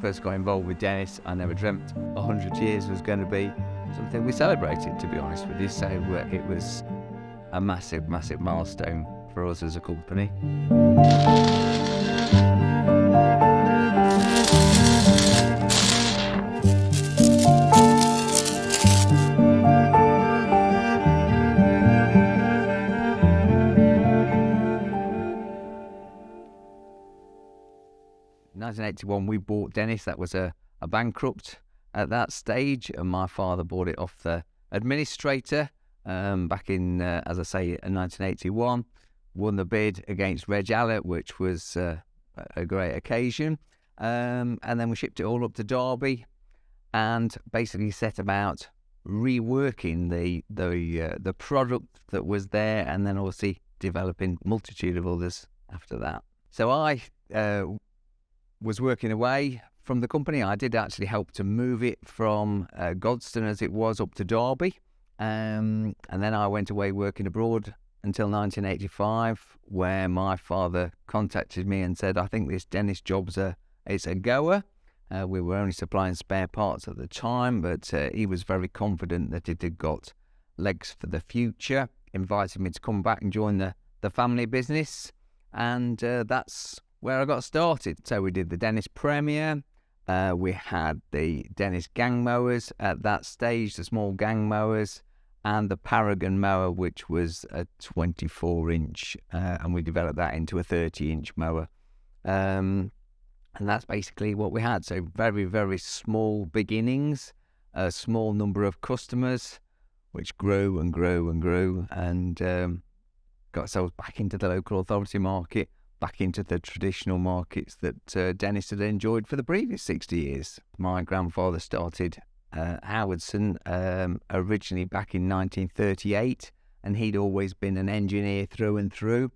first got involved with Dennis, I never dreamt 100 years was going to be something we celebrated, to be honest with you. So it was a massive, massive milestone for us as a company. 1981, we bought Dennis. That was a bankrupt at that stage, and my father bought it off the administrator back in, as I say, in 1981. Won the bid against Reg Allet, which was a great occasion, and then we shipped it all up to Derby, and basically set about reworking the product that was there, and then obviously developing multitude of others after that. So I was working away from the company. I did actually help to move it from Godstone as it was up to Derby, and then I went away working abroad until 1985, where my father contacted me and said, I think this Dennis job's it's a goer. We were only supplying spare parts at the time, but he was very confident that it had got legs for the future, invited me to come back and join the family business, and that's where I got started. So we did the Dennis Premier, we had the Dennis gang mowers at that stage, the small gang mowers, and the Paragon mower, which was a 24-inch, and we developed that into a 30-inch mower. And that's basically what we had. So very, very small beginnings, a small number of customers, which grew and grew and grew, and got ourselves back into the local authority market, back into the traditional markets that Dennis had enjoyed for the previous 60 years. My grandfather started Howardson originally back in 1938, and he'd always been an engineer through and through.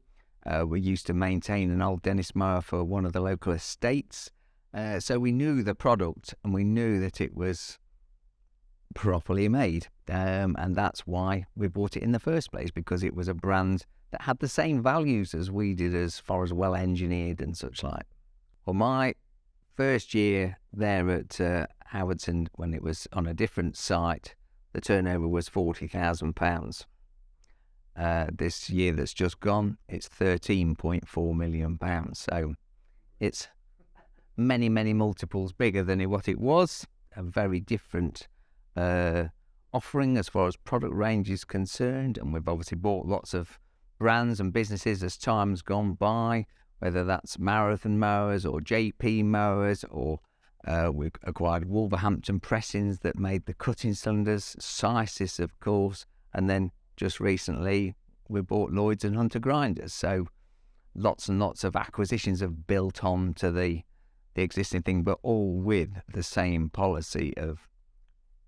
We used to maintain an old Dennis mower for one of the local estates, so we knew the product and we knew that it was properly made, and that's why we bought it in the first place, because it was a brand that had the same values as we did as far as well engineered and such like. Well, my first year there at Howardson, when it was on a different site, the turnover was £40,000. This year that's just gone, it's £13.4 million. So it's many, many multiples bigger than what it was. A very different offering as far as product range is concerned, and we've obviously bought lots of brands and businesses as time's gone by, whether that's Marathon mowers or JP mowers, or we've acquired Wolverhampton pressings that made the cutting cylinders, Sysis of course, and then just recently we bought Lloyd's and Hunter grinders. So lots and lots of acquisitions have built on to the existing thing, but all with the same policy of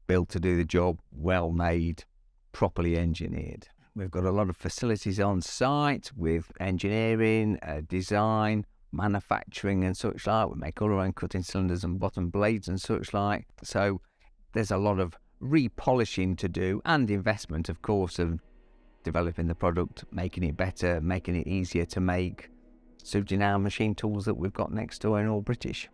built to do the job, well made, properly engineered. We've got a lot of facilities on site with engineering, design, manufacturing and such like. We make all our own cutting cylinders and bottom blades and such like. So there's a lot of repolishing to do, and investment, of course, of developing the product, making it better, making it easier to make, suiting our machine tools that we've got next door in All British.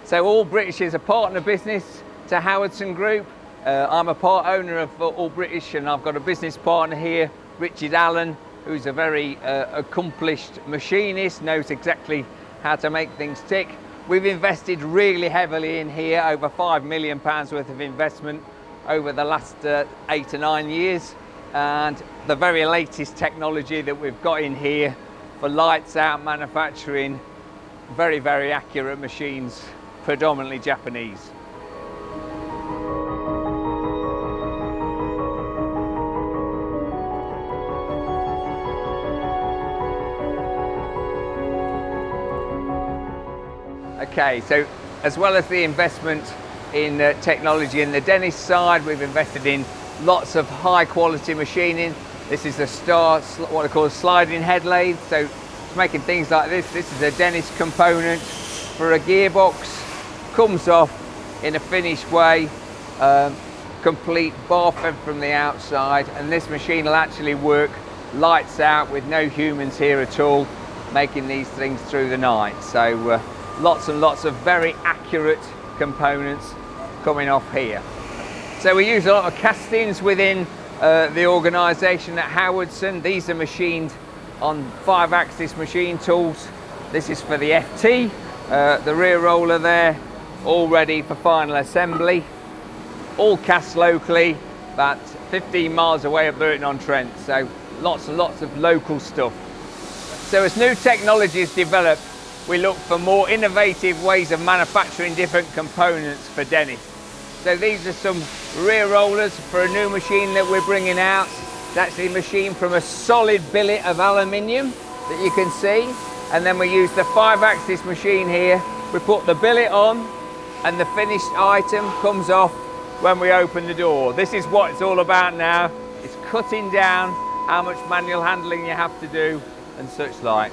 So All British is a partner business to Howardson Group. I'm a part owner of All British, and I've got a business partner here, Richard Allen, who's a very accomplished machinist, knows exactly how to make things tick. We've invested really heavily in here, over £5 million worth of investment over the last 8 to 9 years, and the very latest technology that we've got in here for lights out manufacturing, very, very accurate machines, predominantly Japanese. Okay, so as well as the investment in technology in the Dennis side, we've invested in lots of high quality machining. This is what I call sliding head lathe. So it's making things like this. This is a Dennis component for a gearbox. Comes off in a finished way, complete bar fed from the outside, and this machine will actually work lights out with no humans here at all, making these things through the night. So lots and lots of very accurate components coming off here. So we use a lot of castings within the organisation at Howardson. These are machined on 5-axis machine tools. This is for the FT, the rear roller there, all ready for final assembly. All cast locally, about 15 miles away at Burton-on-Trent, so lots and lots of local stuff. So as new technologies develop, we look for more innovative ways of manufacturing different components for Dennis. So these are some rear rollers for a new machine that we're bringing out. It's actually machined from a solid billet of aluminium that you can see. And then we use the 5-axis machine here. We put the billet on and the finished item comes off when we open the door. This is what it's all about now. It's cutting down how much manual handling you have to do and such like.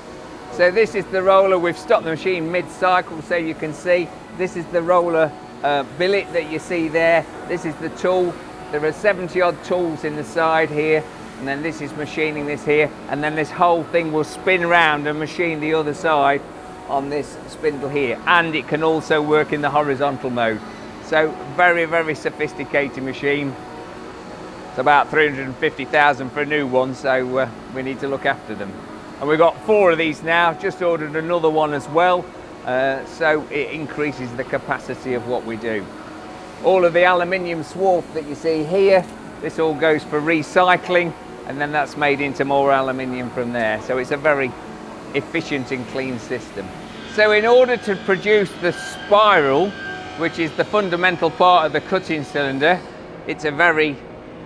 So this is the roller. We've stopped the machine mid-cycle so you can see. This is the roller billet that you see there. This is the tool. There are 70 odd tools in the side here, and then this is machining this here, and then this whole thing will spin around and machine the other side on this spindle here, and it can also work in the horizontal mode. So very, very sophisticated machine. It's about 350,000 for a new one, so we need to look after them. And we've got 4 of these now, just ordered another one as well. So it increases the capacity of what we do. All of the aluminium swarf that you see here, this all goes for recycling, and then that's made into more aluminium from there. So it's a very efficient and clean system. So in order to produce the spiral, which is the fundamental part of the cutting cylinder, it's a very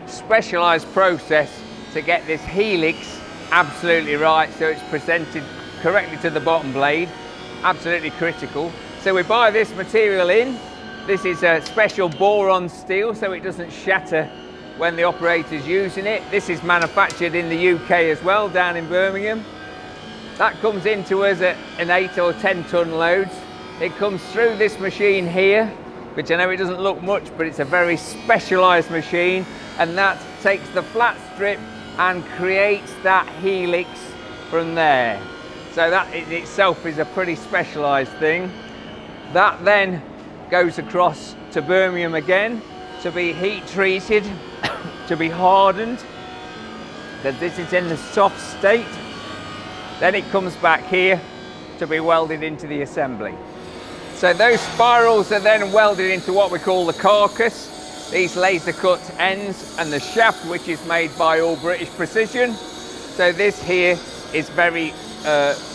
specialised process to get this helix absolutely right, so it's presented correctly to the bottom blade. Absolutely critical. So we buy this material in. This is a special boron steel, so it doesn't shatter when the operator's using it. This is manufactured in the UK as well, down in Birmingham. That comes into us at an 8 or 10 ton loads. It comes through this machine here, which I know it doesn't look much, but it's a very specialised machine, and that takes the flat strip and creates that helix from there. So that in itself is a pretty specialised thing. That then goes across to Birmingham again to be heat treated, to be hardened, because this is in the soft state. Then it comes back here to be welded into the assembly. So those spirals are then welded into what we call the carcass, these laser cut ends, and the shaft, which is made by All British Precision. So this here is very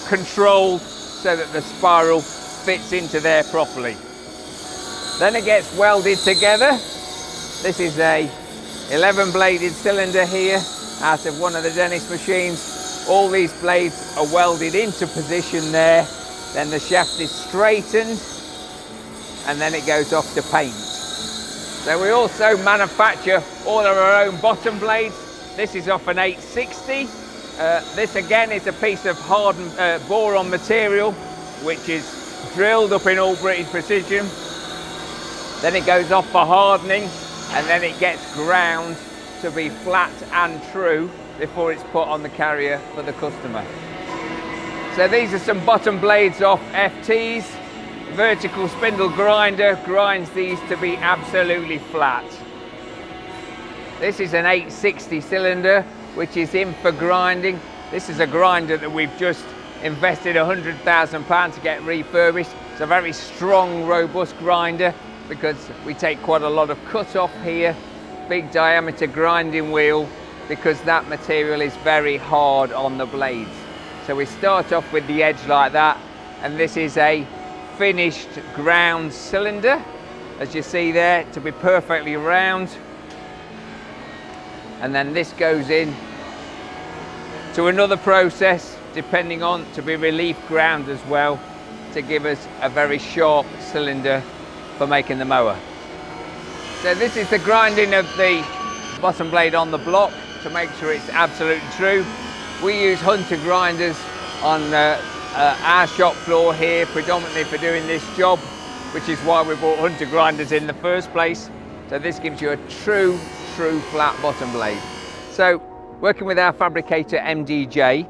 controlled so that the spiral fits into there properly. Then it gets welded together. This is a 11 bladed cylinder here out of one of the Dennis machines. All these blades are welded into position there. Then the shaft is straightened and then it goes off to paint. So we also manufacture all of our own bottom blades. This is off an 860. This again is a piece of hardened boron material which is drilled up in All British Precision. Then it goes off for hardening and then it gets ground to be flat and true before it's put on the carrier for the customer. So these are some bottom blades off FTs. Vertical spindle grinder grinds these to be absolutely flat. This is an 860 cylinder which is in for grinding. This is a grinder that we've just invested £100,000 to get refurbished. It's a very strong, robust grinder because we take quite a lot of cut off here. Big diameter grinding wheel because that material is very hard on the blades. So we start off with the edge like that, and this is a finished ground cylinder, as you see there, to be perfectly round. And then this goes in to another process, depending on, to be relief ground as well, to give us a very sharp cylinder for making the mower. So this is the grinding of the bottom blade on the block to make sure it's absolutely true. We use Hunter grinders on our shop floor here predominantly for doing this job, which is why we bought Hunter grinders in the first place. So this gives you a true flat bottom blade. So working with our fabricator MDJ,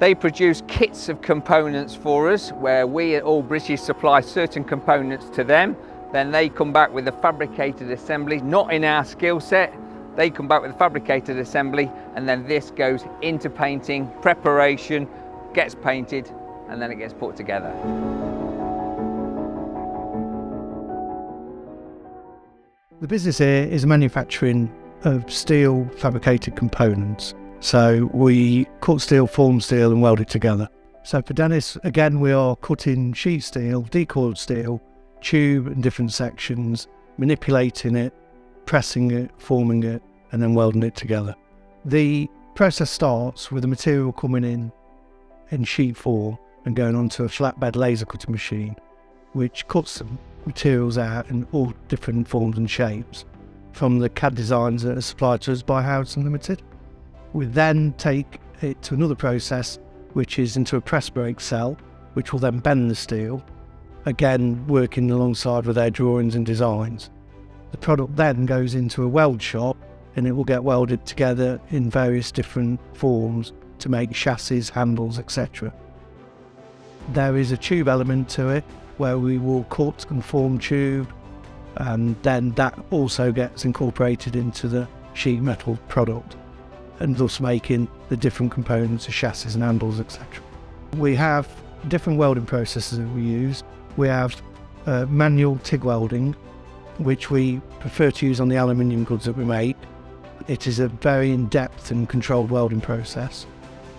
They produce kits of components for us where we at All British supply certain components to them. Then they come back with a fabricated assembly, not in our skill set. They come back with a fabricated assembly, and then this goes into painting, preparation, gets painted, and then it gets put together. The business here is manufacturing of steel fabricated components. So we cut steel, form steel and weld it together. So for Dennis, again, we are cutting sheet steel, decoiled steel, tube in different sections, manipulating it, pressing it, forming it, and then welding it together. The process starts with the material coming in sheet form and going onto a flatbed laser cutting machine, which cuts the materials out in all different forms and shapes from the CAD designs that are supplied to us by Howardson Limited. We then take it to another process, which is into a press brake cell, which will then bend the steel, again working alongside with their drawings and designs. The product then goes into a weld shop and it will get welded together in various different forms to make chassis, handles, etc. There is a tube element to it where we will cut and form tube, and then that also gets incorporated into the sheet metal product, and thus making the different components of chassis and handles, etc. We have different welding processes that we use. We have manual TIG welding, which we prefer to use on the aluminium goods that we make. It is a very in-depth and controlled welding process.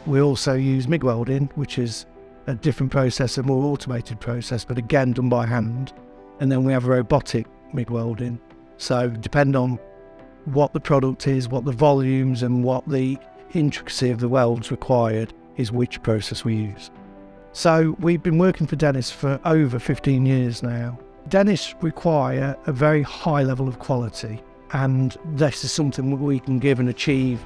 We also use MIG welding, which is a different process, a more automated process, but again done by hand. And then we have robotic MIG welding. So depend on what the product is, what the volumes and what the intricacy of the welds required is which process we use. So we've been working for Dennis for over 15 years now. Dennis require a very high level of quality, and this is something we can give and achieve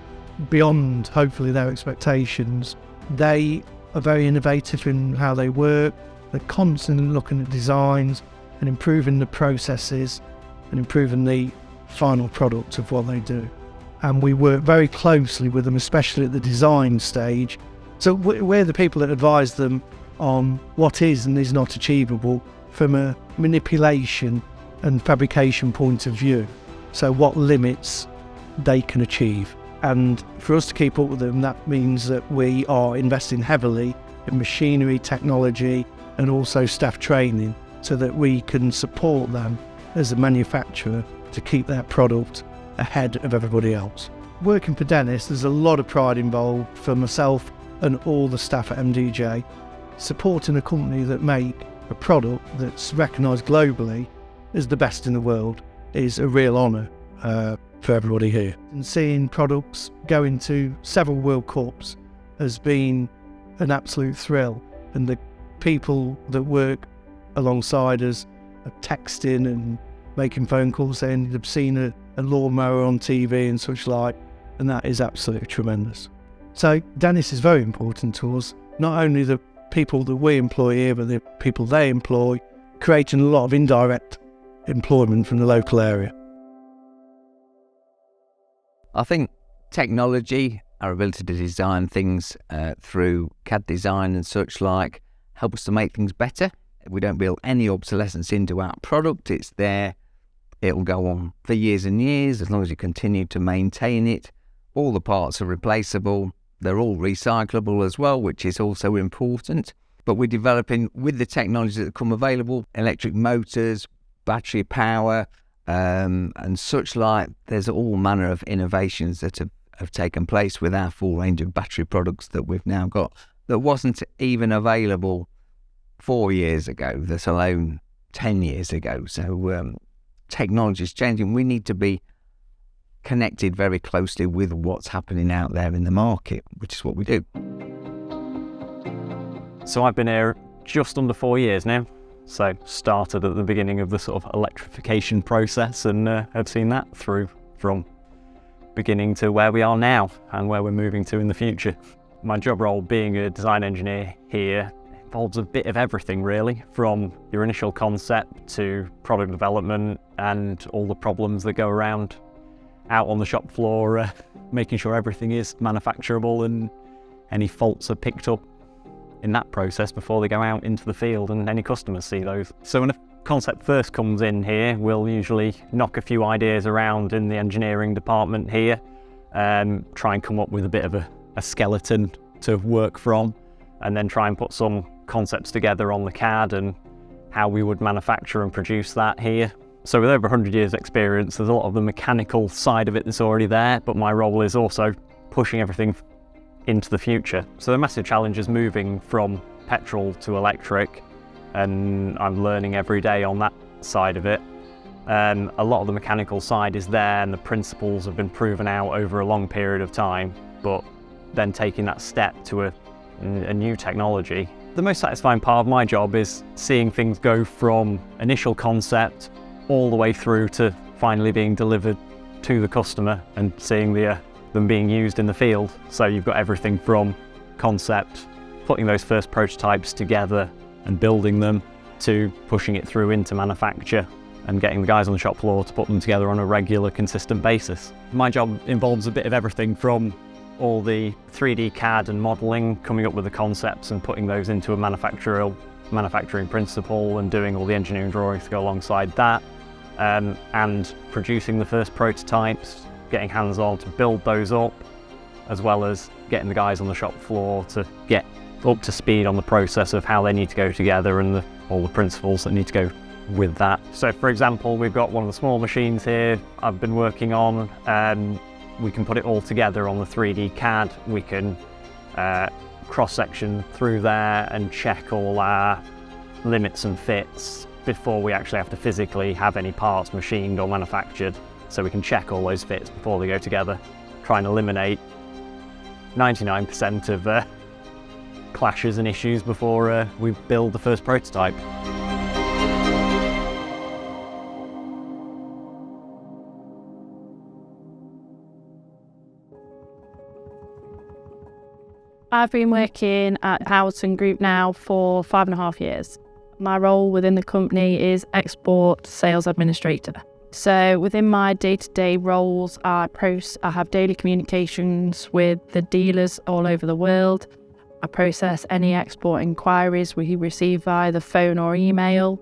beyond hopefully their expectations. They are very innovative in how they work. They're constantly looking at designs and improving the processes and improving the final product of what they do. And we work very closely with them, especially at the design stage. So we're the people that advise them on what is and is not achievable from a manipulation and fabrication point of view. So what limits they can achieve. And for us to keep up with them, that means that we are investing heavily in machinery, technology, and also staff training so that we can support them as a manufacturer to keep their product ahead of everybody else. Working for Dennis, there's a lot of pride involved for myself and all the staff at MDJ. Supporting a company that make a product that's recognised globally as the best in the world is a real honour for everybody here. And seeing products go into several World Cups has been an absolute thrill, and the people that work alongside us are texting and making phone calls saying they've seen a lawnmower on TV and such like, and that is absolutely tremendous. So Dennis is very important to us, not only the people that we employ here, but the people they employ, creating a lot of indirect employment from the local area. I think technology, our ability to design things through CAD design and such like, help us to make things better. We don't build any obsolescence into our product. It's there. It will go on for years and years as long as you continue to maintain it. All the parts are replaceable. They're all recyclable as well, which is also important. But we're developing, with the technologies that come available, electric motors, battery power, and such like. There's all manner of innovations that have taken place with our full range of battery products that we've now got that wasn't even available 4 years ago, let alone 10 years ago. So technology is changing. We need to be connected very closely with what's happening out there in the market, which is what we do. So I've been here just under 4 years now. So started at the beginning of the sort of electrification process and have seen that through from beginning to where we are now and where we're moving to in the future. My job role being a design engineer here involves a bit of everything really, from your initial concept to product development and all the problems that go around out on the shop floor, making sure everything is manufacturable and any faults are picked up in that process before they go out into the field and any customers see those. So when a concept first comes in here, we'll usually knock a few ideas around in the engineering department here, try and come up with a bit of a skeleton to work from, and then try and put some concepts together on the CAD and how we would manufacture and produce that here. So with over 100 years experience, there's a lot of the mechanical side of it that's already there, but my role is also pushing everything into the future. So the massive challenge is moving from petrol to electric, and I'm learning every day on that side of it. A lot of the mechanical side is there and the principles have been proven out over a long period of time, but then taking that step to a new technology. The most satisfying part of my job is seeing things go from initial concept all the way through to finally being delivered to the customer and seeing them being used in the field. So you've got everything from concept, putting those first prototypes together and building them, to pushing it through into manufacture and getting the guys on the shop floor to put them together on a regular, consistent basis. My job involves a bit of everything from all the 3D CAD and modelling, coming up with the concepts and putting those into a manufacturing principle and doing all the engineering drawings to go alongside that, and producing the first prototypes, getting hands-on to build those up, as well as getting the guys on the shop floor to get up to speed on the process of how they need to go together and all the principles that need to go with that. So for example, we've got one of the small machines here I've been working on. We can put it all together on the 3D CAD. We can cross-section through there and check all our limits and fits before we actually have to physically have any parts machined or manufactured. So we can check all those fits before they go together, try and eliminate 99% of clashes and issues before we build the first prototype. I've been working at Howardson Group now for 5.5 years. My role within the company is Export Sales Administrator. So within my day-to-day roles, I have daily communications with the dealers all over the world. I process any export inquiries we receive via the phone or email.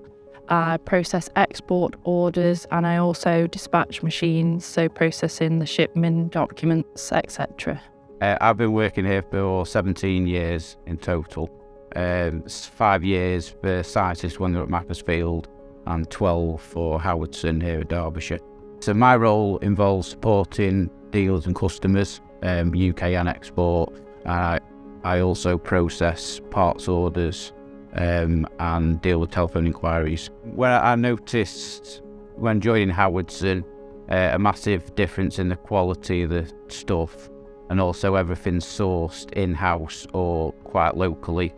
I process export orders, and I also dispatch machines, so processing the shipment documents, etc. I've been working here for 17 years in total. 5 years for Citis when they're at Macclesfield, and 12 for Howardson here at Derbyshire. So my role involves supporting dealers and customers, UK and export. I also process parts orders and deal with telephone inquiries. Where I noticed when joining Howardson a massive difference in the quality of the stuff, and also everything's sourced in-house or quite locally,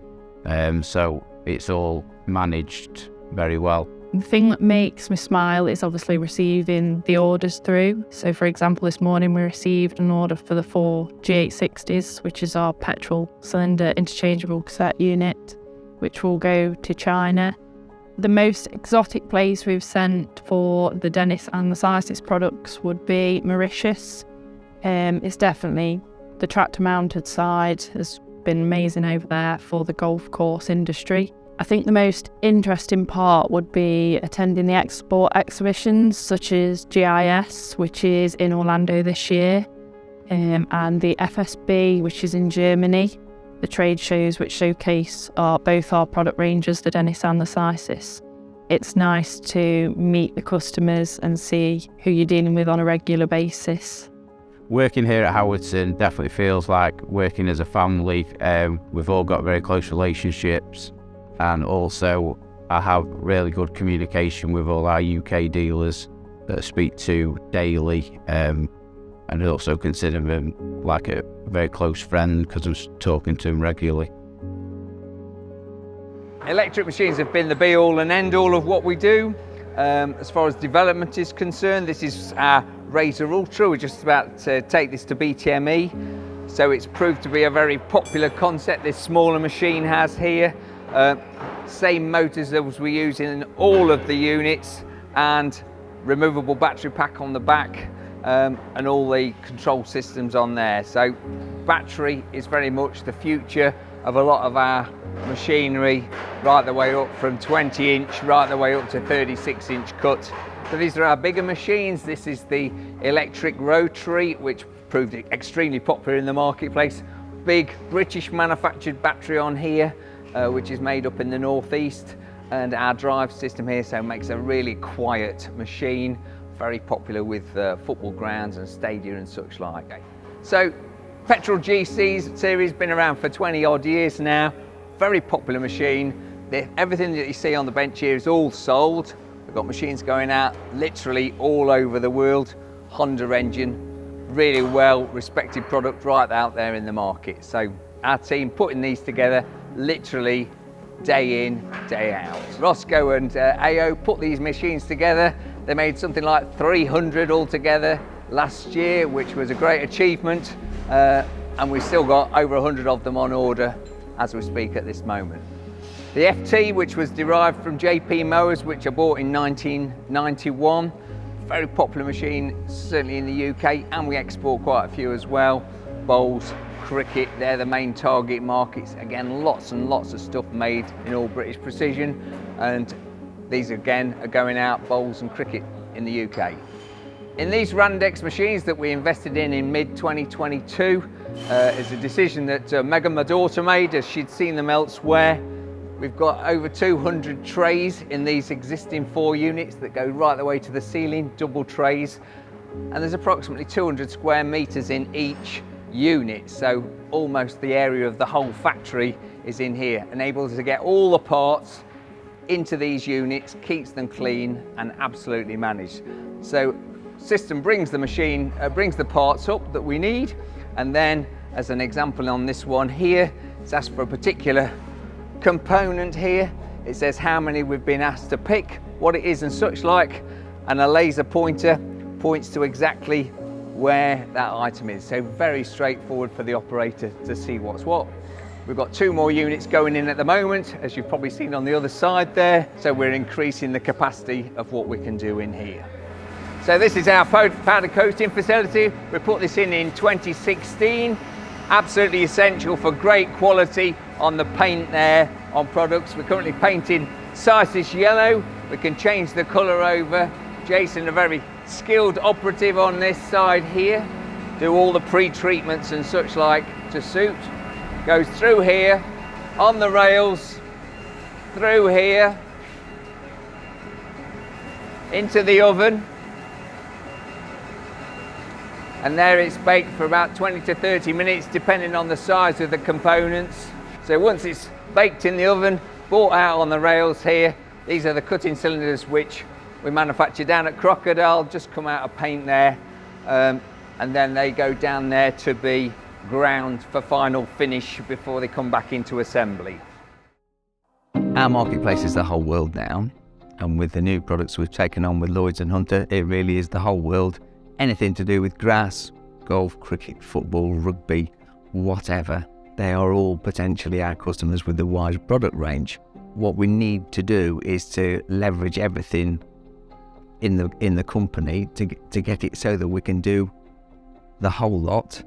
so it's all managed very well. The thing that makes me smile is obviously receiving the orders through. So for example, this morning we received an order for the 4 G860s, which is our petrol cylinder interchangeable cassette unit, which will go to China. The most exotic place we've sent for the Dennis and the Citis products would be Mauritius. It's definitely the tractor mounted side has been amazing over there for the golf course industry. I think the most interesting part would be attending the export exhibitions such as GIS, which is in Orlando this year, and the FSB, which is in Germany, the trade shows which showcase both our product ranges, the Dennis and the Citis. It's nice to meet the customers and see who you're dealing with on a regular basis. Working here at Howardson definitely feels like working as a family. We've all got very close relationships, and also I have really good communication with all our UK dealers that I speak to daily, and I also consider them like a very close friend because I'm talking to them regularly. Electric machines have been the be-all and end-all of what we do. As far as development is concerned, this is our Razor Ultra. We're just about to take this to BTME. So it's proved to be a very popular concept this smaller machine has here. Same motors as we use in all of the units, and removable battery pack on the back. and all the control systems on there. So battery is very much the future of a lot of our machinery, right the way up from 20 inch right the way up to 36 inch cut. So these are our bigger machines. This is the electric rotary, which proved extremely popular in the marketplace. Big British manufactured battery on here, which is made up in the northeast, and our drive system here, so it makes a really quiet machine, very popular with football grounds and stadia and such like. So petrol GCs series, been around for 20 odd years now, very popular machine. Everything that you see on the bench here is all sold. We've got machines going out literally all over the world. Honda engine, really well respected product right out there in the market. So our team putting these together literally day in, day out. Roscoe and AO put these machines together. They made something like 300 altogether last year, which was a great achievement. And we've still got over 100 of them on order as we speak at this moment. The FT, which was derived from JP Mowers, which I bought in 1991. Very popular machine, certainly in the UK, and we export quite a few as well. Bowls, cricket, they're the main target markets. Again, lots and lots of stuff made in all British precision, and these again are going out bowls and cricket in the UK. In these Randex machines that we invested in mid-2022 is a decision that Megan, my daughter, made as she'd seen them elsewhere. We've got over 200 trays in these existing 4 units that go right the way to the ceiling, double trays, and there's approximately 200 square meters in each unit, so almost the area of the whole factory is in here, enables us to get all the parts into these units, keeps them clean and absolutely managed. So system brings the machine, brings the parts up that we need, and then as an example on this one here, it's asked for a particular component here. It says how many we've been asked to pick, what it is and such like, and a laser pointer points to exactly where that item is. So very straightforward for the operator to see what's what. We've got 2 more units going in at the moment, as you've probably seen on the other side there. So we're increasing the capacity of what we can do in here. So this is our powder coating facility. We put this in 2016. Absolutely essential for great quality on the paint there on products. We're currently painting Citrus yellow. We can change the colour over. Jason, a very skilled operative on this side here, do all the pre-treatments and such like to suit. Goes through here, on the rails, through here, into the oven, and there it's baked for about 20 to 30 minutes depending on the size of the components. So once it's baked in the oven, brought out on the rails here, these are the cutting cylinders which we manufacture down at Crocodile, just come out of paint there, and then they go down there to be ground for final finish before they come back into assembly. Our marketplace is the whole world now, and with the new products we've taken on with Lloyds and Hunter, it really is the whole world. Anything to do with grass, golf, cricket, football, rugby, whatever, they are all potentially our customers with the wide product range. What we need to do is to leverage everything in the company to get it so that we can do the whole lot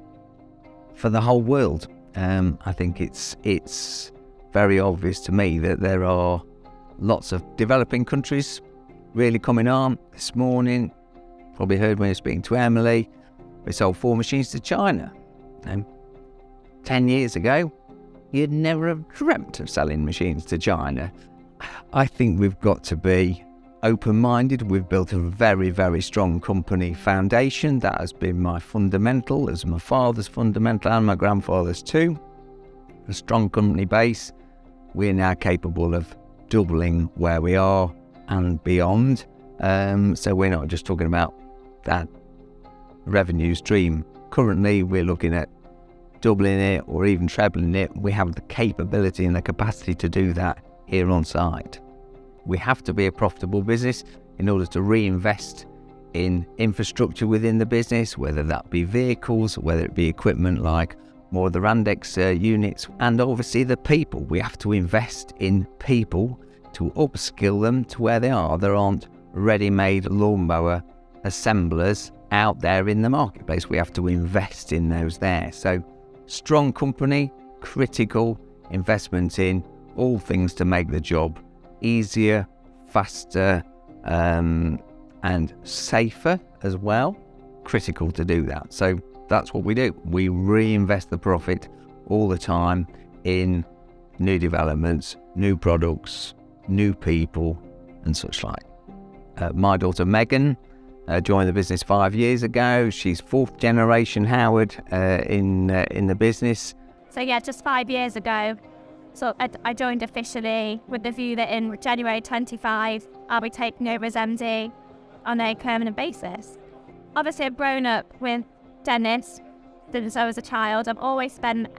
for the whole world. I think it's very obvious to me that there are lots of developing countries really coming on. This morning, probably heard when you were speaking to Emily, we sold 4 machines to China. 10 years ago, you'd never have dreamt of selling machines to China. I think we've got to be open-minded. We've built a very, very strong company foundation. That has been my fundamental, as my father's fundamental and my grandfather's too. A strong company base. We're now capable of doubling where we are and beyond. So we're not just talking about that revenue stream. Currently, we're looking at doubling it or even trebling it. We have the capability and the capacity to do that here on site. We have to be a profitable business in order to reinvest in infrastructure within the business, whether that be vehicles, whether it be equipment like more of the Randex units, and obviously the people. We have to invest in people to upskill them to where they are. There aren't ready-made lawnmower assemblers out there in the marketplace. We have to invest in those there. So strong company, critical investment in all things to make the job easier, faster, and safer as well. Critical to do that. So that's what we do. We reinvest the profit all the time in new developments, new products, new people, and such like. My daughter Megan joined the business 5 years ago. She's 4th generation Howard in the business. So yeah, just 5 years ago. So I joined officially with the view that in January 25, I'll be taking over as MD on a permanent basis. Obviously, I've grown up with Dennis since I was a child. I've always spent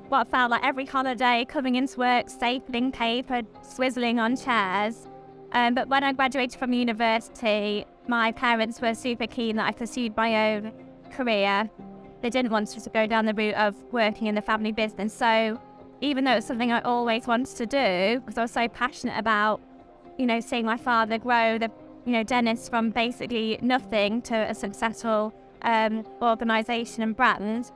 what felt like every holiday coming into work, stapling paper, swizzling on chairs. But when I graduated from university, my parents were super keen that I pursued my own career. They didn't want us to go down the route of working in the family business. So even though it's something I always wanted to do, because I was so passionate about, seeing my father grow Dennis from basically nothing to a successful organisation and brand.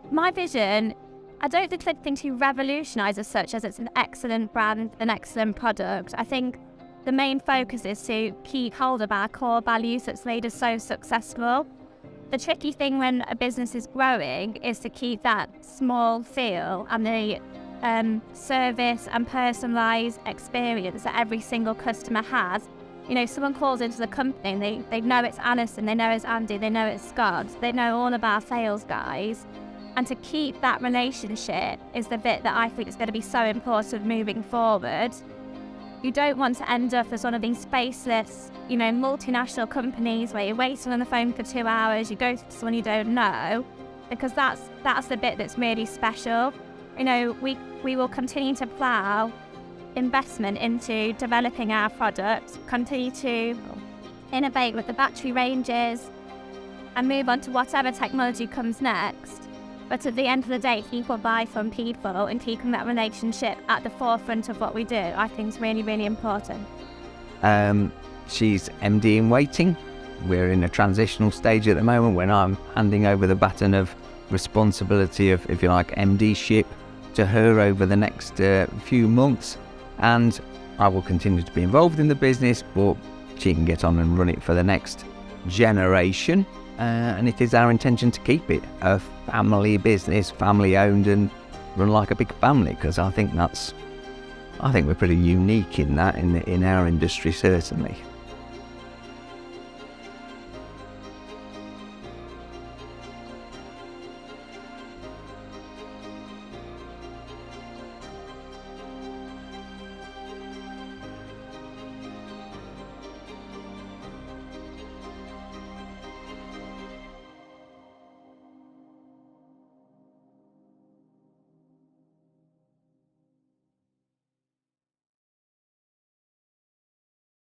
My vision, I don't think it's anything to revolutionise as such, as it's an excellent brand, an excellent product. I think the main focus is to keep hold of our core values that's made us so successful. The tricky thing when a business is growing is to keep that small feel and the service and personalised experience that every single customer has. Someone calls into the company and they know it's Alison, they know it's Andy, they know it's Scott, they know all of our sales guys. And to keep that relationship is the bit that I think is going to be so important moving forward. You don't want to end up as one of these faceless, multinational companies where you're waiting on the phone for 2 hours, you go to someone you don't know, because that's the bit that's really special. We will continue to plough investment into developing our products, continue to innovate with the battery ranges, and move on to whatever technology comes next. But at the end of the day, people buy from people, and keeping that relationship at the forefront of what we do, I think is really, really important. She's MD in waiting. We're in a transitional stage at the moment when I'm handing over the baton of responsibility of, if you like, MD-ship to her over the next few months. And I will continue to be involved in the business, but she can get on and run it for the next generation. And it is our intention to keep it a family business, family owned, and run like a big family, because I think we're pretty unique in that in our industry, certainly.